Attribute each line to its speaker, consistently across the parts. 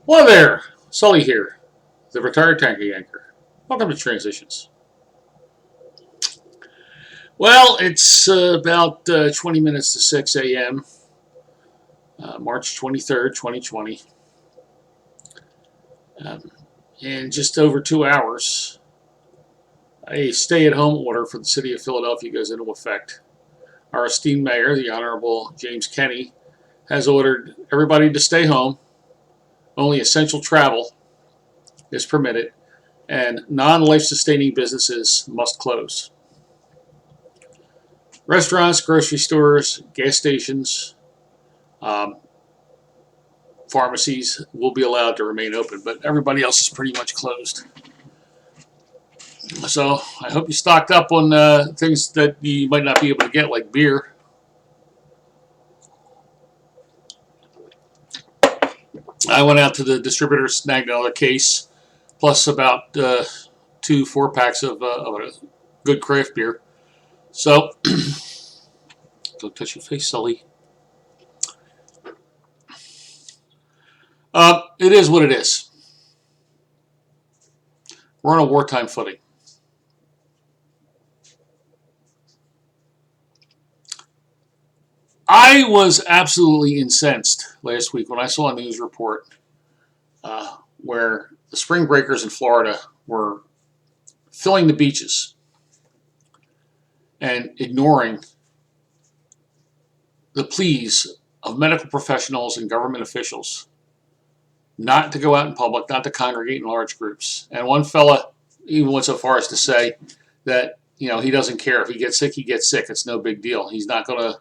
Speaker 1: Hello there, Sully here, the retired tanker yanker. Welcome to Transitions. Well, it's about 20 minutes to 6 a.m., March 23rd, 2020. In just over 2 hours, a stay-at-home order for the city of Philadelphia goes into effect. Our esteemed mayor, the Honorable James Kenney, has ordered everybody to stay home. Only essential travel is permitted, and non-life-sustaining businesses must close. Restaurants, grocery stores, gas stations, pharmacies will be allowed to remain open, but everybody else is pretty much closed. So I hope you stocked up on things that you might not be able to get, like beer. I went out to the distributor, snagged another case, plus about 2 4-packs of a good craft beer. So, don't touch your face, Sully. It is what it is. We're on a wartime footing. I was absolutely incensed last week when I saw a news report where the spring breakers in Florida were filling the beaches and ignoring the pleas of medical professionals and government officials not to go out in public, not to congregate in large groups. And one fella even went so far as to say that, he doesn't care. If he gets sick, he gets sick. It's no big deal. He's not going to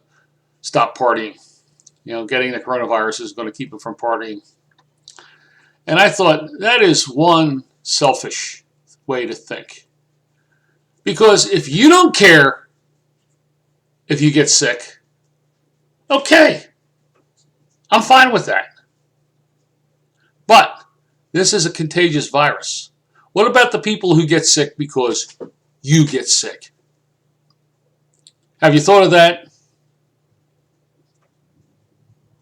Speaker 1: stop partying. Getting the coronavirus is going to keep him from partying. And I thought, that is one selfish way to think. Because if you don't care if you get sick, okay, I'm fine with that. But this is a contagious virus. What about the people who get sick because you get sick? Have you thought of that?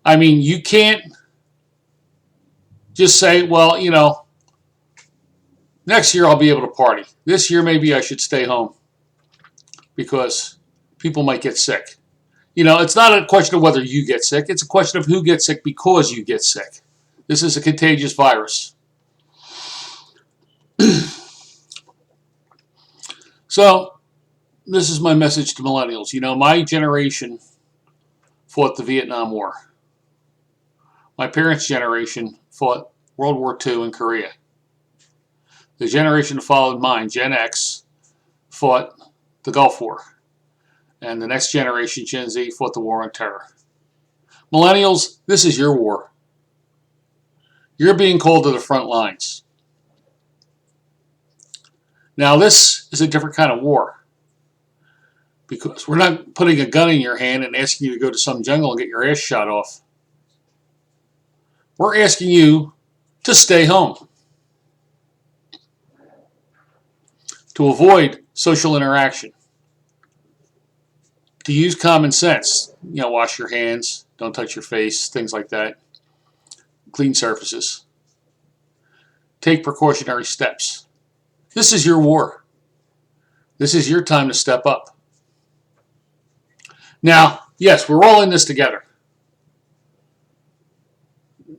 Speaker 1: I mean, you can't just say, well, next year I'll be able to party. This year maybe I should stay home because people might get sick. It's not a question of whether you get sick. It's a question of who gets sick because you get sick. This is a contagious virus. So, this is my message to millennials. My generation fought the Vietnam War. My parents' generation fought World War II and Korea. The generation that followed mine, GenX, fought the Gulf War. And the next generation, Gen Z, fought the war on terror. Millennials, this is your war. You're being called to the front lines. Now, this is a different kind of war. Because we're not putting a gun in your hand and asking you to go to some jungle and get your ass shot off. We're asking you to stay home. To avoid social interaction. To use common sense. Wash your hands, don't touch your face, things like that. Clean surfaces. Take precautionary steps. This is your war. This is your time to step up. Now, yes, we're all in this together.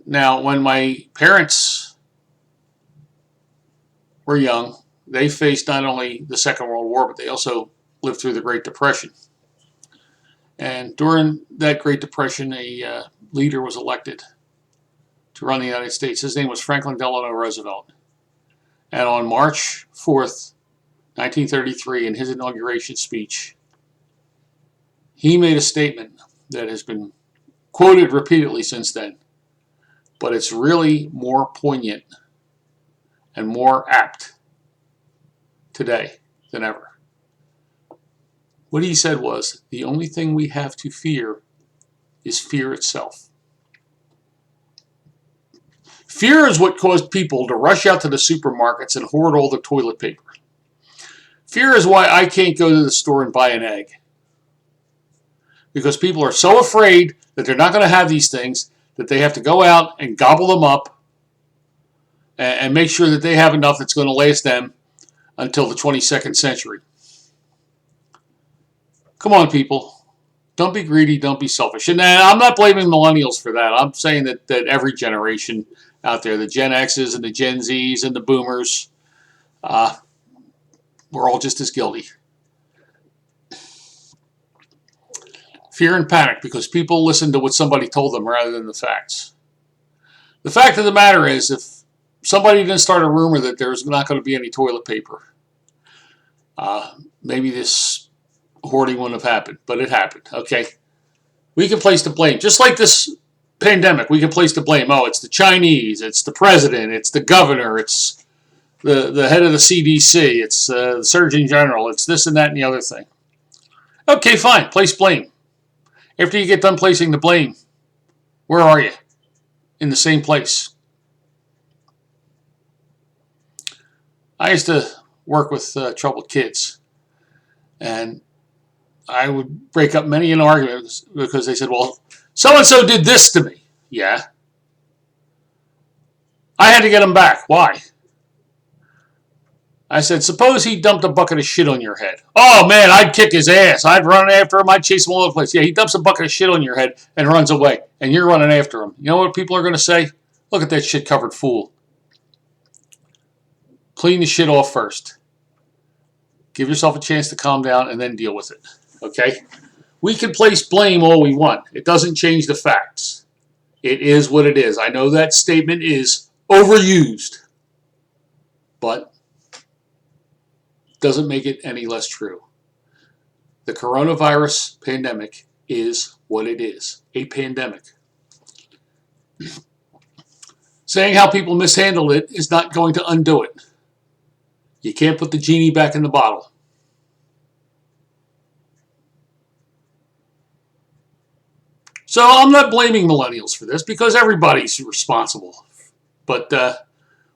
Speaker 1: Now, when my parents were young, they faced not only the Second World War, but they also lived through the Great Depression. And during that Great Depression, a leader was elected to run the United States. His name was Franklin Delano Roosevelt. And on March 4th, 1933, in his inauguration speech, he made a statement that has been quoted repeatedly since then. But it's really more poignant and more apt today than ever. What he said was, the only thing we have to fear is fear itself. Fear is what caused people to rush out to the supermarkets and hoard all the toilet paper. Fear is why I can't go to the store and buy an egg. Because people are so afraid that they're not going to have these things that they have to go out and gobble them up and make sure that they have enough that's going to last them until the 22nd century. Come on, people. Don't be greedy. Don't be selfish. And I'm not blaming millennials for that. I'm saying that every generation out there, the Gen X's and the Gen Z's and the boomers, we're all just as guilty. Fear and panic because people listen to what somebody told them rather than the facts. The fact of the matter is, if somebody didn't start a rumor that there's not going to be any toilet paper, maybe this hoarding wouldn't have happened, but it happened. Okay, we can place the blame. Just like this pandemic, we can place the blame. Oh, it's the Chinese, it's the president, it's the governor, it's the head of the CDC, it's the Surgeon General, it's this and that and the other thing. Okay, fine, place blame. After you get done placing the blame, where are you? In the same place. I used to work with troubled kids, and I would break up many an argument because they said, well, so-and-so did this to me. Yeah. I had to get him back. Why? I said, suppose he dumped a bucket of shit on your head. Oh, man, I'd kick his ass. I'd run after him. I'd chase him all over the place. Yeah, he dumps a bucket of shit on your head and runs away, and you're running after him. You know what people are going to say? Look at that shit-covered fool. Clean the shit off first. Give yourself a chance to calm down and then deal with it. Okay? We can place blame all we want. It doesn't change the facts. It is what it is. I know that statement is overused, but doesn't make it any less true. The coronavirus pandemic is what it is, a pandemic. Saying how people mishandled it is not going to undo it. You can't put the genie back in the bottle. So I'm not blaming millennials for this because everybody's responsible. But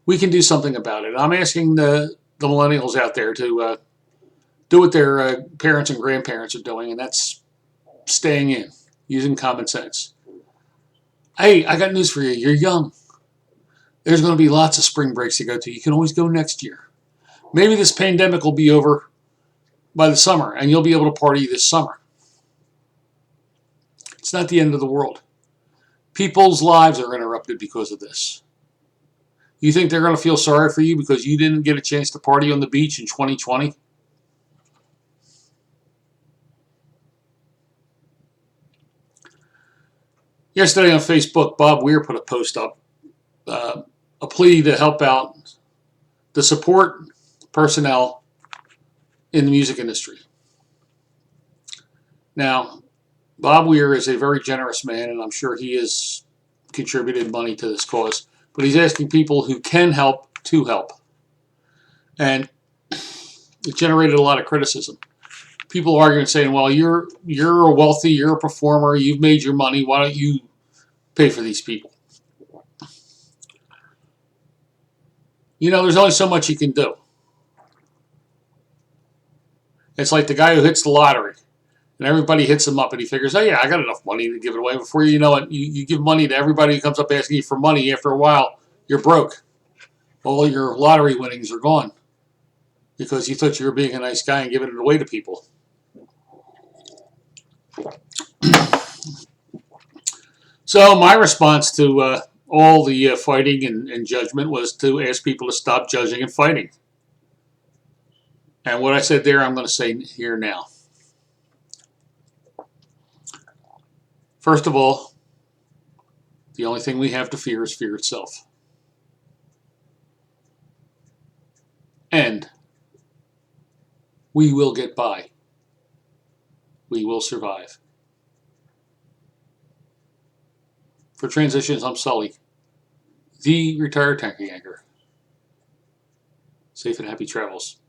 Speaker 1: we can do something about it. I'm asking the millennials out there to do what their parents and grandparents are doing, and that's staying in, using common sense. Hey, I got news for you. You're young. There's going to be lots of spring breaks to go to. You can always go next year. Maybe this pandemic will be over by the summer, and you'll be able to party this summer. It's not the end of the world. People's lives are interrupted because of this. You think they're going to feel sorry for you because you didn't get a chance to party on the beach in 2020? Yesterday on Facebook, Bob Weir put a post up, a plea to help out the support personnel in the music industry. Now, Bob Weir is a very generous man, and I'm sure he has contributed money to this cause. But he's asking people who can help to help. And it generated a lot of criticism. People arguing, saying, well, you're a wealthy, you're a performer, you've made your money, why don't you pay for these people? You know, there's only so much you can do. It's like the guy who hits the lottery. And everybody hits him up and he figures, oh yeah, I got enough money to give it away. Before you know it, you give money to everybody who comes up asking you for money. After a while, you're broke. All your lottery winnings are gone because you thought you were being a nice guy and giving it away to people. So my response to all the fighting and judgment was to ask people to stop judging and fighting. And what I said there, I'm going to say here now. First of all, the only thing we have to fear is fear itself. And we will get by. We will survive. For Transitions, I'm Sully, the retired tanker anchor. Safe and happy travels.